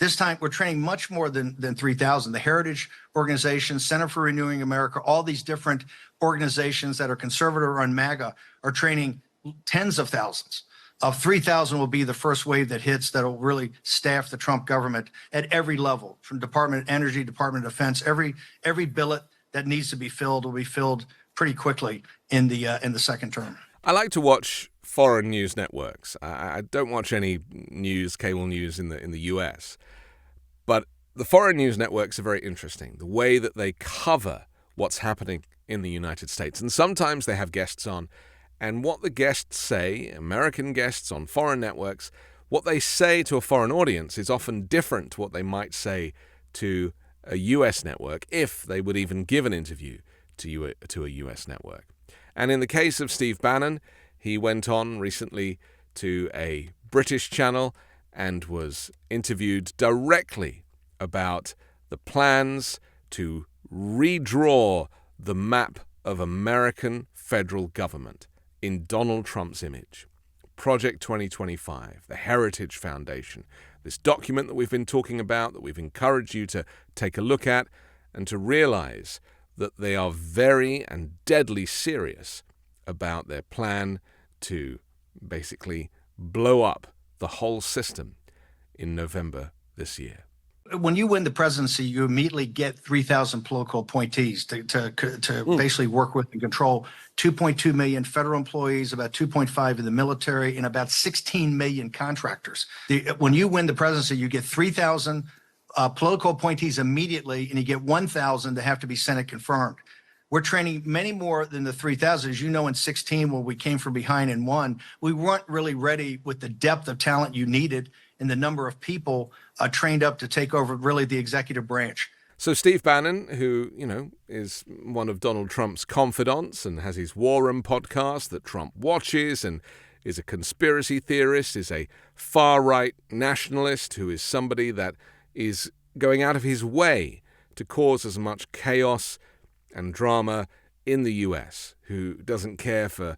This time, we're training much more than 3,000. The Heritage Organization, Center for Renewing America, all these different organizations that are conservative or on MAGA are training tens of thousands. 3,000 will be the first wave that hits that will really staff the Trump government at every level, from Department of Energy, Department of Defense. Every billet that needs to be filled will be filled pretty quickly in the second term. I like to watch foreign news networks. I don't watch any cable news in the US. But the foreign news networks are very interesting, the way that they cover what's happening in the United States. And sometimes they have guests on, and what the guests say, American guests on foreign networks, what they say to a foreign audience is often different to what they might say to a US network, if they would even give an interview to a US network. And in the case of Steve Bannon, he went on recently to a British channel and was interviewed directly about the plans to redraw the map of American federal government in Donald Trump's image. Project 2025, the Heritage Foundation, this document that we've been talking about, that we've encouraged you to take a look at and to realize that they are very and deadly serious about their plan to basically blow up the whole system in November this year. When you win the presidency, you immediately get 3,000 political appointees to basically work with and control 2.2 million federal employees, about 2.5 in the military, and about 16 million contractors. When you win the presidency, you get 3,000 political appointees immediately, and you get 1,000 that have to be Senate confirmed. We're training many more than the 3,000. As you know, in 2016, when we came from behind and won, we weren't really ready with the depth of talent you needed and the number of people trained up to take over really the executive branch. So Steve Bannon, who, is one of Donald Trump's confidants and has his War Room podcast that Trump watches and is a conspiracy theorist, is a far-right nationalist who is somebody that is going out of his way to cause as much chaos and drama in the US, who doesn't care for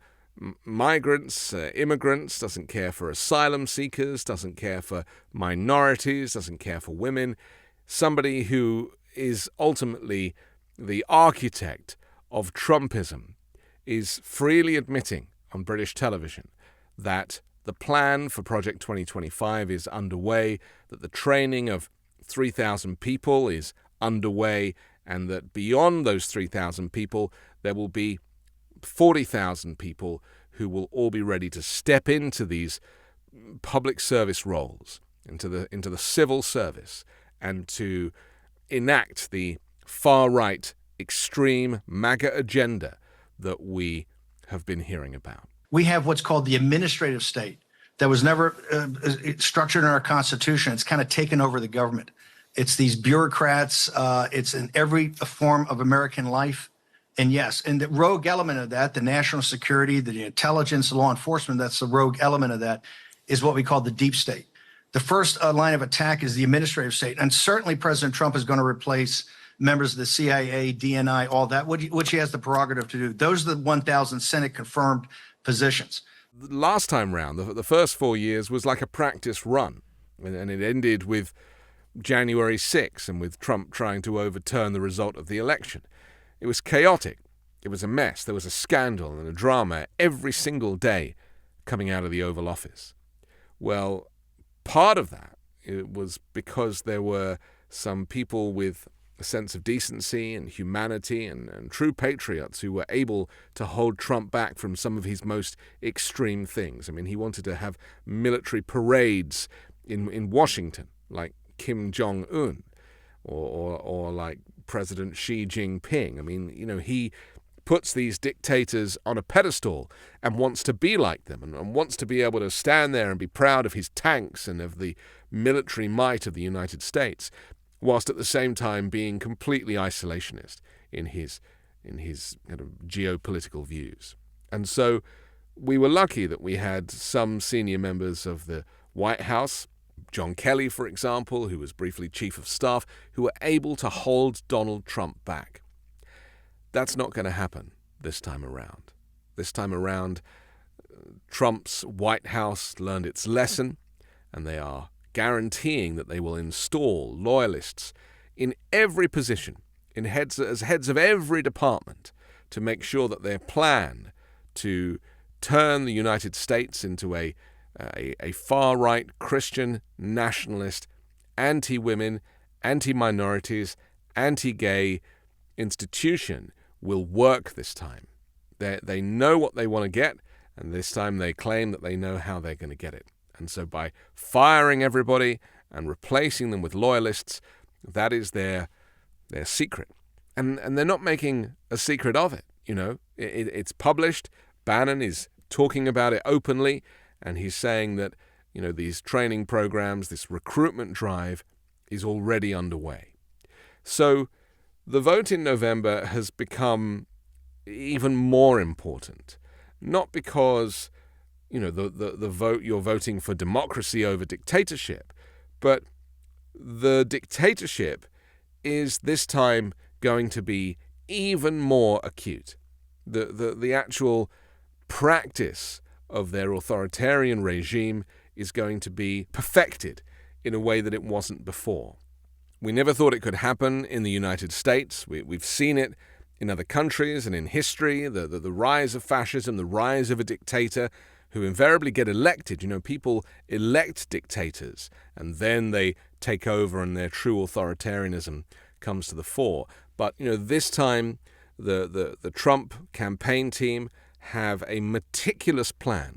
migrants, immigrants, doesn't care for asylum seekers, doesn't care for minorities, doesn't care for women, somebody who is ultimately the architect of Trumpism, is freely admitting on British television that the plan for Project 2025 is underway, that the training of 3,000 people is underway, and that beyond those 3,000 people, there will be 40,000 people who will all be ready to step into these public service roles, into the civil service, and to enact the far-right, extreme MAGA agenda that we have been hearing about. We have what's called the administrative state that was never structured in our Constitution. It's kind of taken over the government. It's these bureaucrats. It's in every form of American life. And yes, and the rogue element of that, the national security, the intelligence, the law enforcement, that's the rogue element of that, is what we call the deep state. The first line of attack is the administrative state. And certainly President Trump is going to replace members of the CIA, DNI, all that, which he has the prerogative to do. Those are the 1,000 Senate confirmed positions. Last time round, the first 4 years was like a practice run. And it ended with January 6th and with Trump trying to overturn the result of the election. It was chaotic. It was a mess. There was a scandal and a drama every single day coming out of the Oval Office. Well, part of that it was because there were some people with a sense of decency and humanity and true patriots who were able to hold Trump back from some of his most extreme things. I mean, he wanted to have military parades in Washington, like Kim Jong-un, or like President Xi Jinping. I mean, he puts these dictators on a pedestal and wants to be like them and wants to be able to stand there and be proud of his tanks and of the military might of the United States, whilst at the same time being completely isolationist in his kind of geopolitical views. And so we were lucky that we had some senior members of the White House, John Kelly, for example, who was briefly chief of staff, who were able to hold Donald Trump back. That's not going to happen this time around. This time around, Trump's White House learned its lesson, and they are guaranteeing that they will install loyalists in every position, as heads of every department, to make sure that their plan to turn the United States into a far-right Christian nationalist, anti-women, anti-minorities, anti-gay institution will work this time. They know what they want to get, and this time they claim that they know how they're going to get it. And so by firing everybody and replacing them with loyalists, that is their secret. And they're not making a secret of it. It's published. Bannon is talking about it openly, and he's saying that, these training programs, this recruitment drive is already underway. So the vote in November has become even more important, not because, the vote, you're voting for democracy over dictatorship, but the dictatorship is this time going to be even more acute. The actual practice of their authoritarian regime is going to be perfected in a way that it wasn't before. We never thought it could happen in the United States. We've seen it in other countries and in history, the rise of fascism, the rise of a dictator who invariably get elected. People elect dictators and then they take over and their true authoritarianism comes to the fore. But, this time the Trump campaign team have a meticulous plan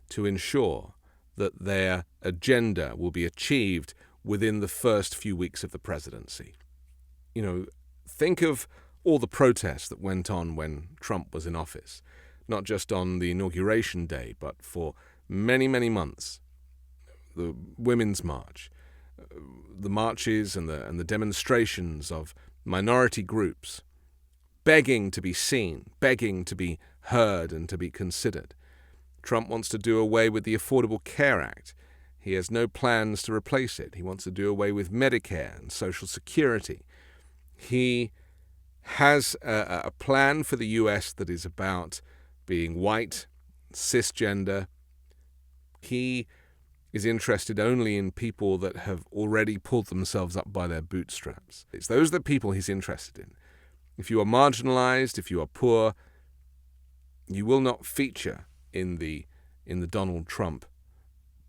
to ensure that their agenda will be achieved within the first few weeks of the presidency. Think of all the protests that went on when Trump was in office, not just on the inauguration day, but for many, many months. The Women's March, the marches and the demonstrations of minority groups, begging to be seen, begging to be heard and to be considered. Trump wants to do away with the Affordable Care Act. He has no plans to replace it. He wants to do away with Medicare and Social Security. He has a plan for the U.S. that is about being white, cisgender. He is interested only in people that have already pulled themselves up by their bootstraps. Those are the people he's interested in. If you are marginalized, if you are poor, you will not feature in the Donald Trump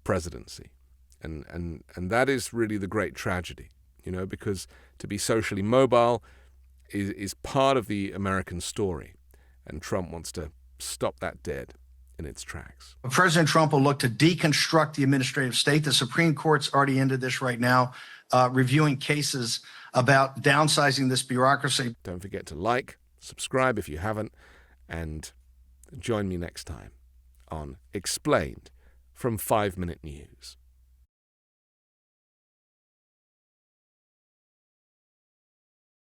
presidency. And that is really the great tragedy, because to be socially mobile is part of the American story. And Trump wants to stop that dead in its tracks. President Trump will look to deconstruct the administrative state. The Supreme Court's already into this right now, reviewing cases about downsizing this bureaucracy. Don't forget to like, subscribe if you haven't, and join me next time on Explained from 5 Minute News.